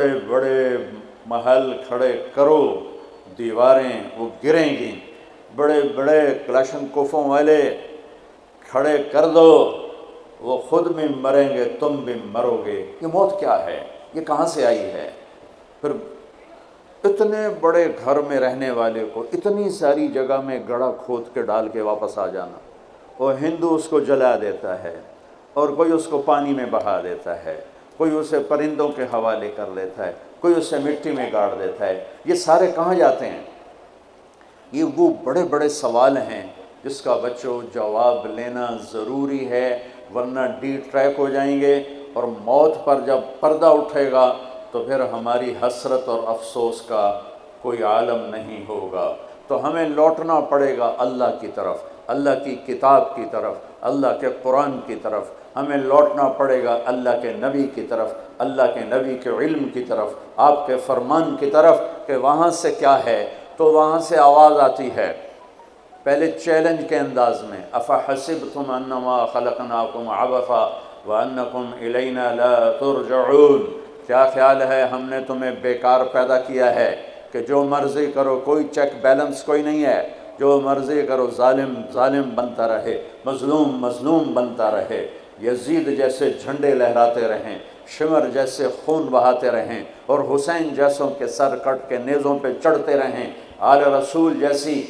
بڑے بڑے محل کھڑے کرو، دیواریں وہ گریں گی، بڑے بڑے کلاشنکوفوں والے کھڑے کر دو، وہ خود بھی مریں گے، تم بھی مرو گے۔ یہ موت کیا ہے؟ یہ کہاں سے آئی ہے؟ پھر اتنے بڑے گھر میں رہنے والے کو اتنی ساری جگہ میں گڑھا کھود کے ڈال کے واپس آ جانا، اور ہندو اس کو جلا دیتا ہے، اور کوئی اس کو پانی میں بہا دیتا ہے، کوئی اسے پرندوں کے حوالے کر لیتا ہے، کوئی اسے مٹی میں گاڑ دیتا ہے۔ یہ سارے کہاں جاتے ہیں؟ یہ وہ بڑے بڑے سوال ہیں جس کا بچوں جواب لینا ضروری ہے، ورنہ ڈی ٹریک ہو جائیں گے، اور موت پر جب پردہ اٹھے گا تو پھر ہماری حسرت اور افسوس کا کوئی عالم نہیں ہوگا۔ تو ہمیں لوٹنا پڑے گا اللہ کی طرف، اللہ کی کتاب کی طرف، اللہ کے قرآن کی طرف، ہمیں لوٹنا پڑے گا اللہ کے نبی کی طرف، اللہ کے نبی کے علم کی طرف، آپ کے فرمان کی طرف، کہ وہاں سے کیا ہے۔ تو وہاں سے آواز آتی ہے، پہلے چیلنج کے انداز میں، افحسبتم انما خلقناکم عبثا وانکم الینا لا ترجعون، کیا خیال ہے ہم نے تمہیں بیکار پیدا کیا ہے کہ جو مرضی کرو، کوئی چیک بیلنس کوئی نہیں ہے، جو مرضی کرو، ظالم ظالم بنتا رہے، مظلوم مظلوم بنتا رہے، یزید جیسے جھنڈے لہراتے رہیں، شمر جیسے خون بہاتے رہیں، اور حسین جیسوں کے سر کٹ کے نیزوں پہ چڑھتے رہیں، آل رسول جیسی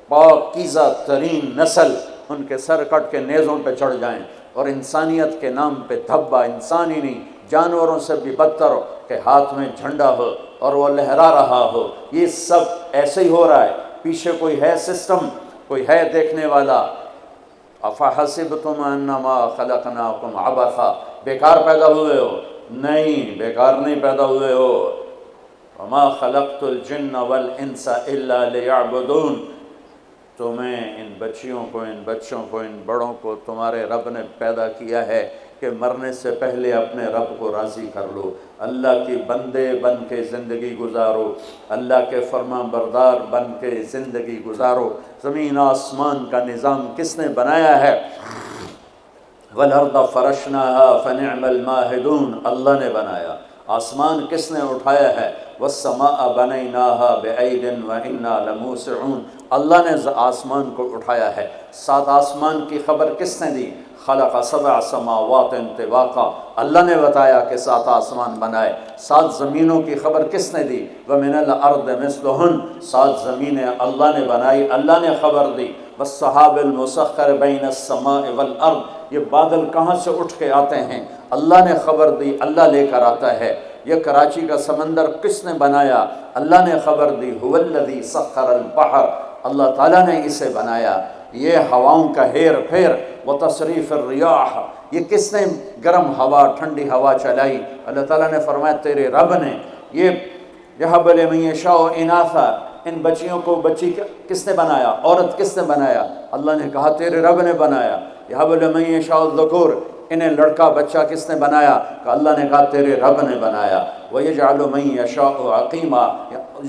پاکیزہ ترین نسل ان کے سر کٹ کے نیزوں پہ چڑھ جائیں، اور انسانیت کے نام پہ دھبا، انسان ہی نہیں جانوروں سے بھی بدتر ہو کہ ہاتھ میں جھنڈا ہو اور وہ لہرا رہا ہو۔ یہ سب ایسے ہی ہو رہا ہے، پیچھے کوئی ہے سسٹم، کوئی ہے دیکھنے والا۔ افحسبتم انما خلقناکم عبثا، بیکار پیدا ہوئے ہو؟ نہیں، بیکار نہیں پیدا ہوئے ہو۔ وما خلقت الجن والانس الا لیعبدون، تمہیں ان بچیوں کو، ان بچوں کو، ان بڑوں کو تمہارے رب نے پیدا کیا ہے کہ مرنے سے پہلے اپنے رب کو راضی کر لو، اللہ کی بندے بن کے زندگی گزارو، اللہ کے فرما بردار بن کے زندگی گزارو۔ زمین آسمان کا نظام کس نے بنایا ہے؟ وَالْأَرْضَ فَرَشْنَاهَا فَنِعْمَ الْمَاهِدُونَ، اللہ نے بنایا۔ آسمان کس نے اٹھایا ہے؟ وَالسَّمَاءَ بَنَيْنَاهَا بِأَيْدٍ وَإِنَّا لَمُوسِعُونَ، اللہ نے آسمان کو اٹھایا ہے۔ 7 آسمان کی خبر کس نے دی؟ خلق 7 سماوات طباقا، اللہ نے بتایا کہ 7 آسمان بنائے۔ 7 زمینوں کی خبر کس نے دی؟ وَمِنَ الْأَرْضِ مِثْلُهُنَّ، 7 زمینیں اللہ نے بنائی، اللہ نے خبر دی۔ وَالسَّحَابِ الْمُسَخَّرِ بَيْنَ السَّمَاءِ وَالْأَرْضِ، یہ بادل کہاں سے اٹھ کے آتے ہیں؟ اللہ نے خبر دی، اللہ لے کر آتا ہے۔ یہ کراچی کا سمندر کس نے بنایا؟ اللہ نے خبر دی، هُوَ الَّذِي سَخَّرَ الْبَحْرَ، اللہ تعالیٰ نے اسے بنایا۔ یہ ہواؤں کا ہیر پھیر، وتصریف الریاح، یہ کس نے گرم ہوا ٹھنڈی ہوا چلائی؟ اللہ تعالیٰ نے فرمایا تیرے رب نے۔ یہ یہب لمن یشاء اناثا، ان بچیوں کو بچی کس نے بنایا؟ عورت کس نے بنایا؟ اللہ نے کہا تیرے رب نے بنایا۔ یہب لمن یشاء الذکور، انہیں لڑکا بچہ کس نے بنایا؟ کہ اللہ نے کہا تیرے رب نے بنایا۔ وَيَجْعَلُ مَن يَشَاءُ عَقِيمًا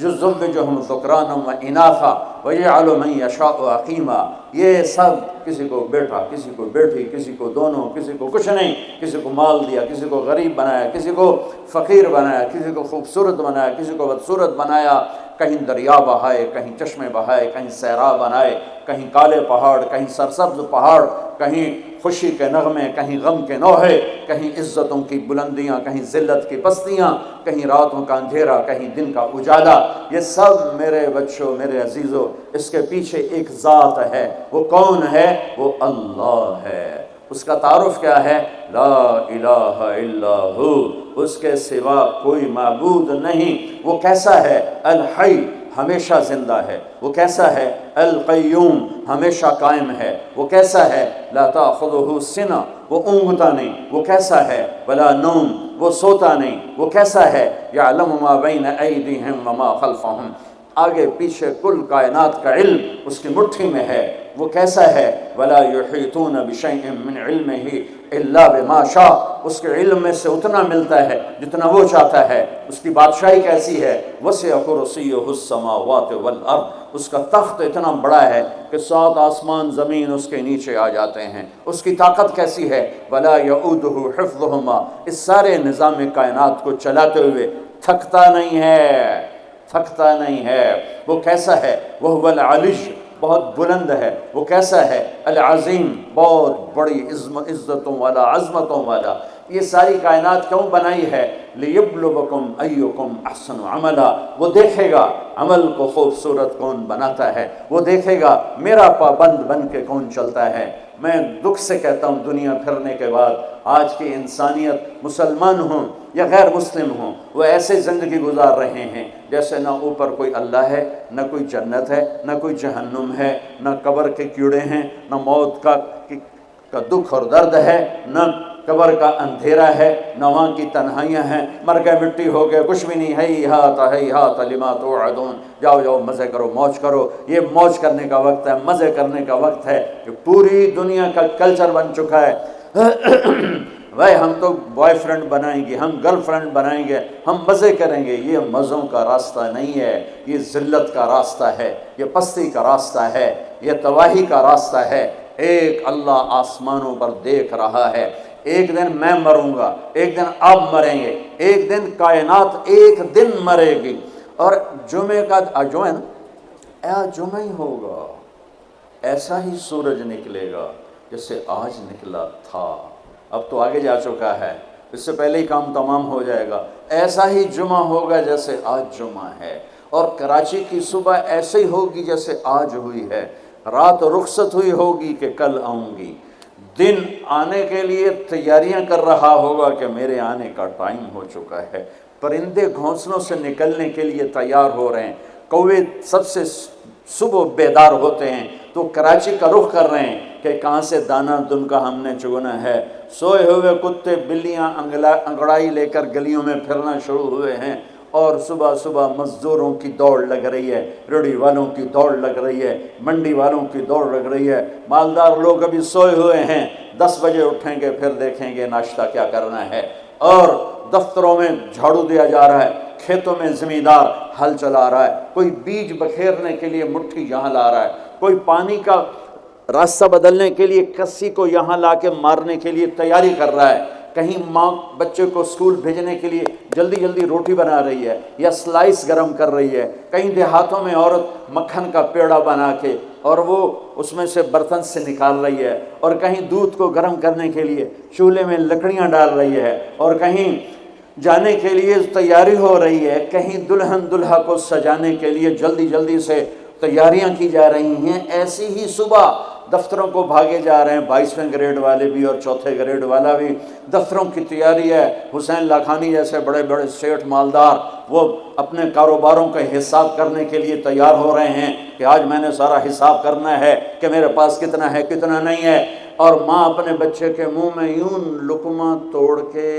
يُزَوِّجُهُمْ ذُكْرَانًا وَإِنَاثًا وَيَجْعَلُ مَن يَشَاءُ عَقِيمًا، یہ سب کسی کو بیٹا، کسی کو بیٹی، کسی کو دونوں، کسی کو کچھ نہیں، کسی کو مال دیا، کسی کو غریب بنایا، کسی کو فقیر بنایا، کسی کو خوبصورت بنایا، کسی کو بدصورت بنایا، کہیں دریا بہائے، کہیں چشمے بہائے، کہیں صحرا بنائے، کہیں کالے پہاڑ، کہیں سرسبز پہاڑ، کہیں خوشی کے نغمے، کہیں غم کے نوحے، کہیں عزتوں کی بلندیاں، کہیں ذلت کی پستیاں، کہیں راتوں کا اندھیرا، کہیں دن کا اجالا۔ یہ سب میرے بچوں، میرے عزیزوں، اس کے پیچھے ایک ذات ہے۔ وہ کون ہے؟ وہ اللہ ہے۔ اس کا تعارف کیا ہے؟ لا الہ الا ہو، اس کے سوا کوئی معبود نہیں۔ وہ کیسا ہے؟ الحی، ہمیشہ زندہ ہے۔ وہ کیسا ہے؟ القیوم، ہمیشہ قائم ہے۔ وہ کیسا ہے؟ لا تأخذہ سنہ، وہ اونگتا نہیں۔ وہ کیسا ہے؟ ولا نوم، وہ سوتا نہیں۔ وہ کیسا ہے؟ یعلم ما بین ایدیہم وما خلفہم، آگے پیچھے کل کائنات کا علم اس کی مٹھی میں ہے۔ وہ کیسا ہے؟ وَلَا يُحِيطُونَ بِشَيْءٍ مِّنْ عِلْمِهِ إِلَّا بِمَا شَاءَ، اس کے علم میں سے اتنا ملتا ہے جتنا وہ چاہتا ہے۔ اس کی بادشاہی کیسی ہے؟ وَسِعَ كُرْسِيُّهُ السَّمَاوَاتِ وَالْأَرْضِ، اس کا تخت اتنا بڑا ہے کہ 7 آسمان زمین اس کے نیچے آ جاتے ہیں۔ اس کی طاقت کیسی ہے؟ وَلَا يَئُودُهُ حِفْظُهُمَا، اس سارے نظام کائنات کو چلاتے ہوئے تھکتا نہیں ہے، تھکتا نہیں ہے۔ وہ کیسا ہے؟ وَهُوَ الْعَلِيُّ، بہت بلند ہے۔ وہ کیسا ہے؟ العظیم، بہت بڑی عزتوں والا، عظمتوں والا۔ یہ ساری کائنات کیوں بنائی ہے؟ لِيَبْلُوَكُمْ أَيُّكُمْ أَحْسَنُ عَمَلًا، وہ دیکھے گا عمل کو خوبصورت کون بناتا ہے، وہ دیکھے گا میرا پابند بن کے کون چلتا ہے۔ میں دکھ سے کہتا ہوں دنیا پھرنے کے بعد آج کی انسانیت، مسلمان ہوں یا غیر مسلم ہوں، وہ ایسے زندگی گزار رہے ہیں جیسے نہ اوپر کوئی اللہ ہے، نہ کوئی جنت ہے، نہ کوئی جہنم ہے، نہ قبر کے کیڑے ہیں، نہ موت کا دکھ اور درد ہے، نہ قبر کا اندھیرا ہے، نہ وہاں کی تنہائیاں ہیں۔ مر گئے، مٹی ہو گئے، کچھ بھی نہیں۔ ہیہات لما توعدون، جاؤ جاؤ مزے کرو، موج کرو۔ یہ موج کرنے کا وقت ہے، مزے کرنے کا وقت ہے، کہ پوری دنیا کا کلچر بن چکا ہے۔ بھائی ہم تو بوائے فرینڈ بنائیں گے، ہم گرل فرینڈ بنائیں گے، ہم مزے کریں گے۔ یہ مزوں کا راستہ نہیں ہے، یہ ذلت کا راستہ ہے، یہ پستی کا راستہ ہے، یہ تباہی کا راستہ ہے۔ ایک اللہ آسمانوں پر دیکھ رہا ہے۔ ایک دن میں مروں گا، ایک دن آپ مریں گے، ایک دن کائنات ایک دن مرے گی۔ اور جمعے کا جمعہ نا، جمعہ ہی ہوگا، ایسا ہی سورج نکلے گا جیسے آج نکلا تھا۔ اب تو آگے جا چکا ہے، اس سے پہلے ہی کام تمام ہو جائے گا۔ ایسا ہی جمعہ ہوگا جیسے آج جمعہ ہے، اور کراچی کی صبح ایسے ہی ہوگی جیسے آج ہوئی ہے۔ رات رخصت ہوئی ہوگی کہ کل آؤں گی۔ دن آنے کے لیے تیاریاں کر رہا ہوگا کہ میرے آنے کا ٹائم ہو چکا ہے۔ پرندے گھونسلوں سے نکلنے کے لیے تیار ہو رہے ہیں، کوے سب سے صبح بیدار ہوتے ہیں تو کراچی کا رخ کر رہے ہیں کہ کہاں سے دانہ دن کا ہم نے چگنا ہے۔ سوئے ہوئے کتے بلیاں انگڑائی لے کر گلیوں میں پھرنا شروع ہوئے ہیں، اور صبح صبح مزدوروں کی دوڑ لگ رہی ہے، ریڑھی والوں کی دوڑ لگ رہی ہے، منڈی والوں کی دوڑ لگ رہی ہے۔ مالدار لوگ ابھی سوئے ہوئے ہیں، 10 بجے اٹھیں گے، پھر دیکھیں گے ناشتہ کیا کرنا ہے۔ اور دفتروں میں جھاڑو دیا جا رہا ہے، کھیتوں میں زمیندار ہل چلا رہا ہے، کوئی بیج بکھیرنے کے لیے مٹھی یہاں لا رہا ہے، کوئی پانی کا راستہ بدلنے کے لیے کسی کو یہاں لا کے مارنے کے لیے تیاری کر رہا ہے، کہیں ماں بچے کو اسکول بھیجنے کے لیے جلدی جلدی روٹی بنا رہی ہے یا سلائس گرم کر رہی ہے، کہیں دیہاتوں میں عورت مکھن کا پیڑا بنا کے اور وہ اس میں سے برتن سے نکال رہی ہے، اور کہیں دودھ کو گرم کرنے کے لیے چولہے میں لکڑیاں ڈال رہی ہے، اور کہیں جانے کے لیے تیاری ہو رہی ہے، کہیں دلہن دلہا کو سجانے کے لیے جلدی جلدی سے تیاریاں کی جا رہی ہیں۔ ایسی ہی صبح دفتروں کو بھاگے جا رہے ہیں، 22ویں گریڈ والے بھی اور 4تھے گریڈ والا بھی۔ دفتروں کی تیاری ہے، حسین لاکھانی جیسے بڑے بڑے سیٹھ مالدار وہ اپنے کاروباروں کا حساب کرنے کے لیے تیار ہو رہے ہیں کہ آج میں نے سارا حساب کرنا ہے کہ میرے پاس کتنا ہے کتنا نہیں ہے۔ اور ماں اپنے بچے کے منہ میں یوں لقمہ توڑ کے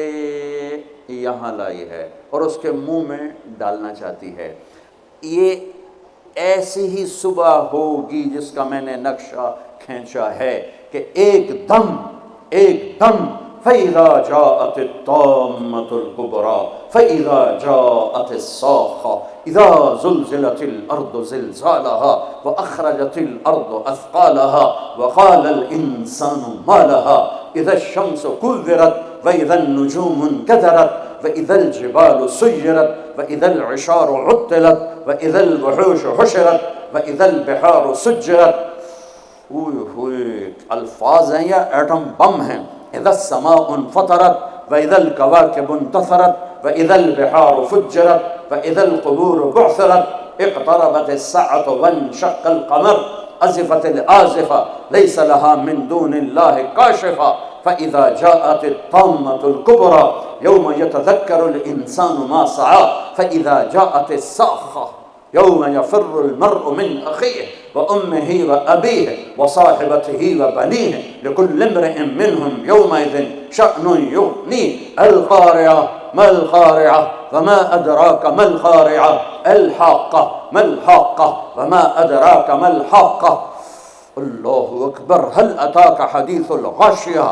یہاں لائی ہے اور اس کے منہ میں ڈالنا چاہتی ہے۔ یہ ایسی ہی صبح ہوگی جس کا میں نے نقشہ کھینچا ہے کہ ایک دم فَإِذَا جَاءَتِ الطَّامَّةُ الْكُبْرَى فَإِذَا جَاءَتِ الصَّاخَّةُ إِذَا زُلْزِلَتِ الْأَرْضُ زِلْزَالَهَا وَأَخْرَجَتِ الْأَرْضُ أَثْقَالَهَا وَقَالَ الْإِنسَانُ مَا لَهَا إِذَا الشَّمْسُ كُوِّرَتْ وَإِذَا النُّجُومُ انكَدَرَتْ وَإِذَا الْجِبَالُ سُيِّرَتْ وَإِذَا الْعِشَارُ عُطِّلَتْ وَإِذَا الْوُحُوشُ حُشِرَتْ وَإِذَا الْبِحَارُ سُجِّرَتْ۔ ہوئے الفاظ ہیں یا ایٹم بم ہیں۔ اذا السماء انفطرت واذا الكواكب انتثرت واذا البحار فجرت واذا القبور بعثرت اقتربت الساعة وانشق القمر ازفت الآزفة ليس لها من دون الله كاشفة فإذا جاءت الطامة الكبرى يوم يتذكر الإنسان ما سعى فإذا جاءت الصاخة يوم يفر المرء من أخيه وأمه وأبيه وصاحبته وبنيه لكل امرئ منهم يومئذ شأن یغنی القارعہ ما القارعہ وما ادراک ما القارعہ الحاقہ ما الحاقہ وما ادراک ما الحاقہ۔ اللہ اکبر۔ هل اتاک حدیث الغاشیہ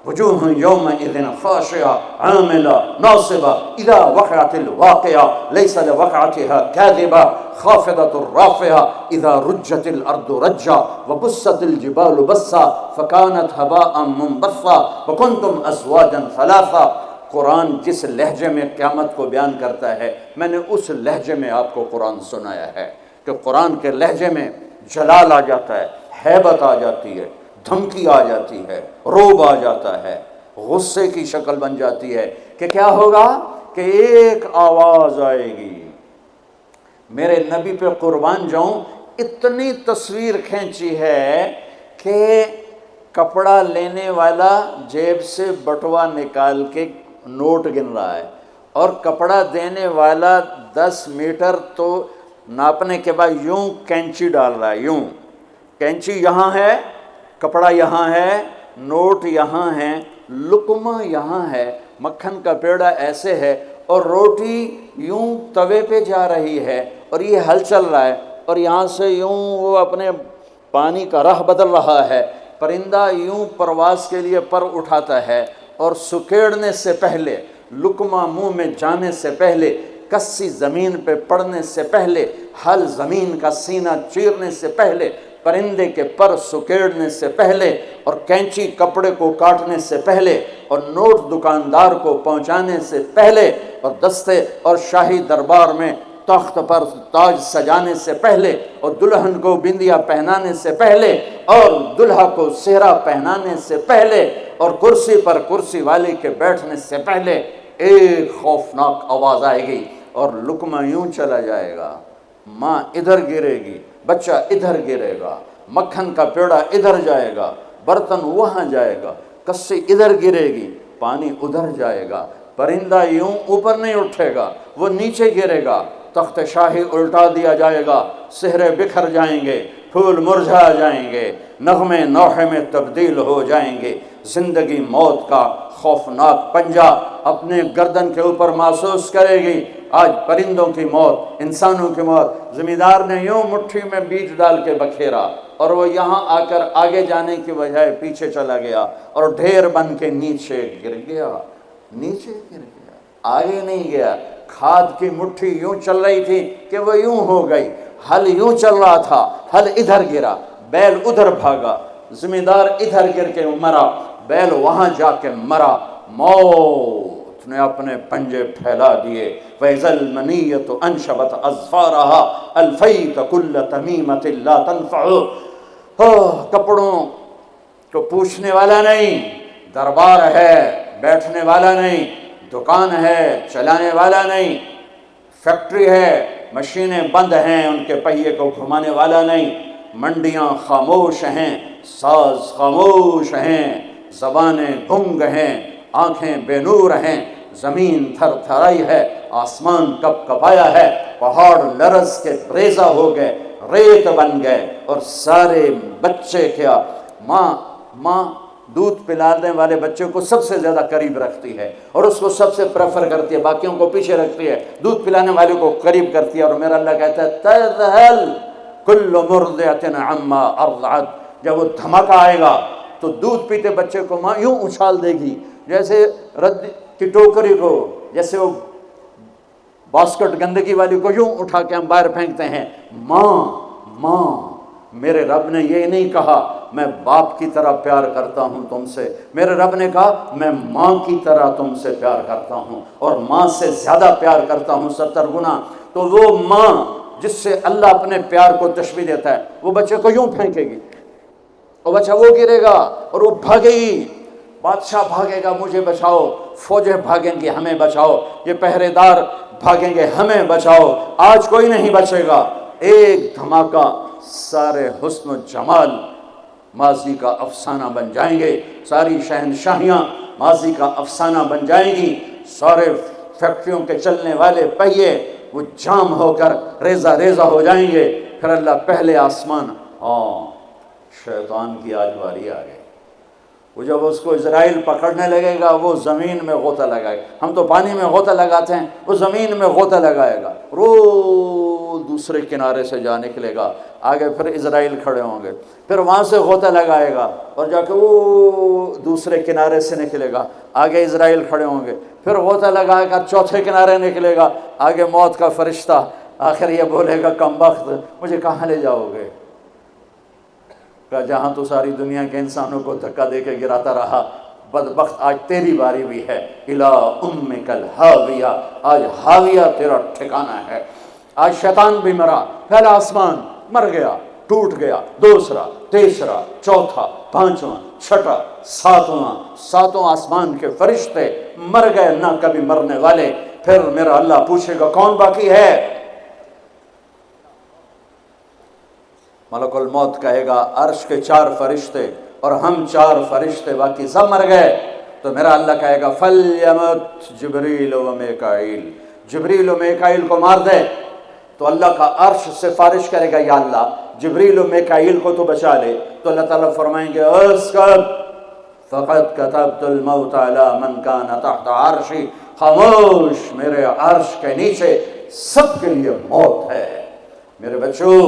وجوہ یومئذ خاشعہ عاملہ ناصبہ اذا وقعت الواقعہ لیس لوقعتها کاذبہ خافضة رافعہ اذا رجت الارض رجا وبست الجبال بسا فکانت هباء منبثا وکنتم ازواجا ثلاثا۔ قرآن جس لہجے میں قیامت کو بیان کرتا ہے، میں نے اس لہجے میں آپ کو قرآن سنایا ہے کہ قرآن کے لہجے میں جلال آ جاتا ہے، ہیبت آ جاتی ہے، دھمکی آ جاتی ہے، روب آ جاتا ہے، غصے کی شکل بن جاتی ہے کہ کیا ہوگا کہ ایک آواز آئے گی۔ میرے نبی پہ قربان جاؤں، اتنی تصویر کھینچی ہے کہ کپڑا لینے والا جیب سے بٹوا نکال کے نوٹ گن رہا ہے، اور کپڑا دینے والا 10 میٹر تو ناپنے کے بعد یوں کینچی ڈال رہا ہے، یوں کینچی یہاں ہے، کپڑا یہاں ہے، نوٹ یہاں ہے، لقمہ یہاں ہے، مکھن کا پیڑا ایسے ہے، اور روٹی یوں توے پہ جا رہی ہے، اور یہ ہل چل رہا ہے، اور یہاں سے یوں وہ اپنے پانی کا راہ بدل رہا ہے، پرندہ یوں پرواز کے لیے پر اٹھاتا ہے، اور سکیڑنے سے پہلے، لقمہ منہ میں جانے سے پہلے، کسی زمین پہ پڑنے سے پہلے، ہل زمین کا سینہ چیرنے سے پہلے، پرندے کے پر سکیڑنے سے پہلے، اور کینچی کپڑے کو کاٹنے سے پہلے، اور نوٹ دکاندار کو پہنچانے سے پہلے، اور دستے اور شاہی دربار میں تخت پر تاج سجانے سے پہلے، اور دلہن کو بندیا پہنانے سے پہلے، اور دلہا کو سہرا پہنانے سے پہلے، اور کرسی پر کرسی والے کے بیٹھنے سے پہلے ایک خوفناک آواز آئے گی، اور لقمہ یوں چلا جائے گا، ماں ادھر گرے گی، بچہ ادھر گرے گا، مکھن کا پیڑا ادھر جائے گا، برتن وہاں جائے گا، کسی ادھر گرے گی، پانی ادھر جائے گا، پرندہ یوں اوپر نہیں اٹھے گا، وہ نیچے گرے گا، تخت شاہی الٹا دیا جائے گا، سہرے بکھر جائیں گے، پھول مرجھا جائیں گے، نغمے نوحے میں تبدیل ہو جائیں گے، زندگی موت کا خوفناک پنجہ اپنے گردن کے اوپر محسوس کرے گی۔ آج پرندوں کی موت، انسانوں کی موت، زمیندار نے یوں مٹھی میں بیج ڈال کے بکھیرا، اور وہ یہاں آ کر آگے جانے کی بجائے پیچھے چلا گیا، اور ڈھیر بن کے نیچے گر گیا، نیچے گر گیا، آگے نہیں گیا۔ کھاد کی مٹھی یوں چل رہی تھی کہ وہ یوں ہو گئی، ہل یوں چل رہا تھا، ہل ادھر گرا، بیل ادھر بھاگا، زمیندار ادھر گر کے مرا، بیل وہاں جا کے مرا، موت نے اپنے پنجے پھیلا دیے۔ وَإِذَا الْمَنِيَّةُ أَنْشَبَتْ أَظْفَارَهَا أَلْفَيْتَ كُلَّ تَمِيمَةٍ لَا تَنْفَعُ۔ کپڑوں کو پوچھنے والا نہیں، دربار ہے بیٹھنے والا نہیں، دکان ہے چلانے والا نہیں، فیکٹری ہے مشینیں بند ہیں ان کے پہیے کو گھمانے والا نہیں، منڈیاں خاموش ہیں، ساز خاموش ہیں، زبانیں گنگ ہیں، آنکھیں بے نور ہیں، زمین تھر تھرائی ہے، آسمان کپ کپایا ہے، پہاڑ لرز کے ریزہ ہو گئے، ریت بن گئے، اور سارے بچے کیا، ماں دودھ پلانے والے بچے کو سب سے زیادہ قریب رکھتی ہے، اور اس کو سب سے پریفر کرتی ہے، باقیوں کو پیچھے رکھتی ہے، دودھ پلانے والے کو قریب کرتی ہے۔ اور میرا اللہ کہتا ہے تذہل کل مرضعۃ عما ارضعت، جب وہ دھماکہ آئے گا تو دودھ پیتے بچے کو ماں یوں اچھال دے گی جیسے رد کی ٹوکری کو، جیسے وہ باسکٹ گندگی والی کو یوں اٹھا کے ہم باہر پھینکتے ہیں۔ ماں میرے رب نے یہ نہیں کہا میں باپ کی طرح پیار کرتا ہوں تم سے، میرے رب نے کہا میں ماں کی طرح تم سے پیار کرتا ہوں، اور ماں سے زیادہ پیار کرتا ہوں 70 گنا۔ تو وہ ماں جس سے اللہ اپنے پیار کو تشبیہ دیتا ہے، وہ بچے کو یوں پھینکے گی، اور بچہ وہ گرے گا اور وہ بھاگے گی، بادشاہ بھاگے گا مجھے بچاؤ، فوجیں بھاگیں گی ہمیں بچاؤ، یہ پہرے دار بھاگیں گے ہمیں بچاؤ، آج کوئی نہیں بچے گا۔ ایک دھماکہ، سارے حسن و جمال ماضی کا افسانہ بن جائیں گے، ساری شہنشاہیاں ماضی کا افسانہ بن جائیں گی، سارے فیکٹریوں کے چلنے والے پہیے وہ جام ہو کر ریزہ ریزہ ہو جائیں گے۔ پھر اللہ پہلے آسمان، شیطان کی آج باری آ گئی، وہ جب اس کو اسرائیل پکڑنے لگے گا وہ زمین میں غوطہ لگائے گا. ہم تو پانی میں غوطہ لگاتے ہیں، وہ زمین میں غوطہ لگائے گا، رو دوسرے کنارے سے جا نکلے گا. آگے پھر اسرائیل کھڑے ہوں گے، پھر وہاں سے غوطہ لگائے گا اور جا کے وہ دوسرے کنارے سے نکلے گا. آگے اسرائیل کھڑے ہوں گے، پھر غوطہ لگائے گا، چوتھے کنارے نکلے گا. آگے موت کا فرشتہ آخر یہ بولے گا کمبخت مجھے کہاں لے جاؤ گے؟ کہ جہاں تو ساری دنیا کے انسانوں کو دھکا دے کے گراتا رہا، بدبخت آج تیری باری بھی ہے. الا امک الہاویہ، آج ہاویہ تیرا ٹھکانہ ہے. آج شیطان بھی مرا، پہلا آسمان مر گیا، ٹوٹ گیا، دوسرا، تیسرا، چوتھا، پانچواں، چھٹا، ساتواں آسمان کے فرشتے مر گئے، نہ کبھی مرنے والے. پھر میرا اللہ پوچھے گا کون باقی ہے؟ ملک الموت کہے گا عرش کے 4 فرشتے اور ہم 4 فرشتے، باقی سب مر گئے. تو میرا اللہ کہے گا فلیمت جبریل و میکائیل، جبریل و میکائیل کو مار دے. تو اللہ کا عرش سفارش کرے گا یا اللہ جبریل و میکائیل کو تو بچا لے. تو اللہ تعالیٰ فرمائیں گے اسکت فقد کتبت الموت علی من کان تحت عرشی، خاموش، میرے عرش کے نیچے سب کے لیے موت ہے. میرے بچوں،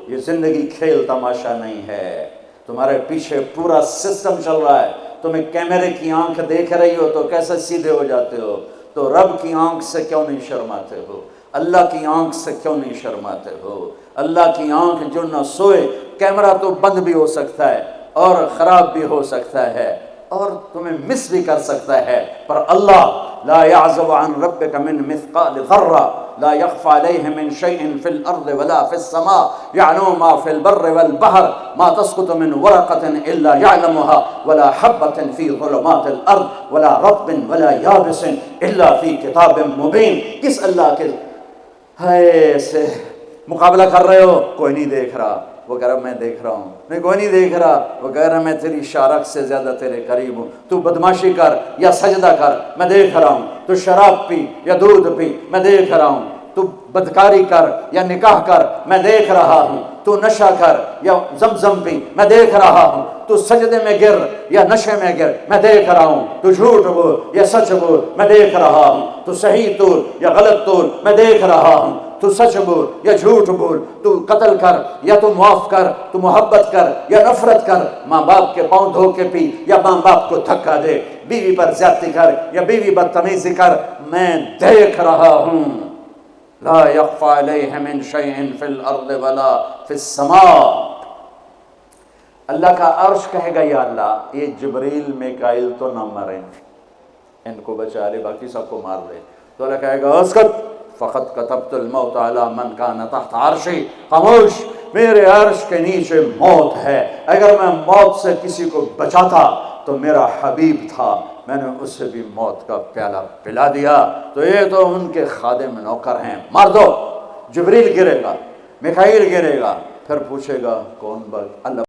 یہ زندگی کھیل تماشا نہیں ہے. تمہارے پیچھے پورا سسٹم چل رہا ہے. تمہیں کیمرے کی آنکھ دیکھ رہی ہو تو کیسے سیدھے ہو جاتے ہو؟ تو رب کی آنکھ سے کیوں نہیں شرماتے ہو؟ اللہ کی آنکھ سے کیوں نہیں شرماتے ہو؟ اللہ کی آنکھ جو نہ سوئے. کیمرہ تو بند بھی ہو سکتا ہے اور خراب بھی ہو سکتا ہے اور تمہیں مس بھی کر سکتا ہے، پر اللہ لا يعزب عن ربك من مثقال ذرة لا يخفى عليه من شيء في الأرض ولا في السماء يعلم ما في البر والبحر ما تسقط من ورقة إلا يعلمها ولا حبة في ظلمات الأرض ولا رطب ولا يابس إلا في كتاب مبين. کس اللہ کے سے مقابلہ کر رہے ہو؟ کوئی نہیں دیکھ رہا. وہ کہہ رہا میں دیکھ رہا ہوں. نہیں کوئی نہیں دیکھ رہا. وہ کہہ رہا میں تیری شارک سے زیادہ تیرے قریب ہوں. تو بدماشی کر یا سجدہ کر، میں دیکھ رہا ہوں. تو شراب پی یا دودھ پی، میں دیکھ رہا ہوں. تو بدکاری کر یا نکاح کر، میں دیکھ رہا ہوں. تو نشہ کر یا زمزم پی، میں دیکھ رہا ہوں. تو سجدے میں گر یا نشے میں گر، میں دیکھ رہا ہوں. تو جھوٹ بول یا سچ بول، میں دیکھ رہا ہوں. تو صحیح تول یا غلط تول، میں دیکھ رہا ہوں. تو سچ بول یا جھوٹ بول، تو قتل کر یا تو معاف کر، تو محبت کر یا نفرت کر، ماں باپ کے پاؤں دھو کے پی یا ماں باپ کو دھکا دے، بیوی پر زیادتی کر یا بیوی بدتمیزی کر، میں دیکھ رہا ہوں. لا يخفى عليه من شيء في الارض ولا في السماء. اللہ کا عرش کہے گا یا اللہ یہ جبریل میکائیل تو نہ مریں، ان کو بچا لے، باقی سب کو مار دے. تو اللہ کہے گا اسکت فقط کتبت الموت علی من کان تحت عرشی، خاموش، میرے عرش کے نیچے موت ہے. اگر میں موت سے کسی کو بچاتا تو میرا حبیب تھا، میں نے اسے بھی موت کا پیالہ پلا دیا. تو یہ تو ان کے خادم نوکر ہیں، مار دو. جبریل گرے گا، میکائیل گرے گا، پھر پوچھے گا کون اللہ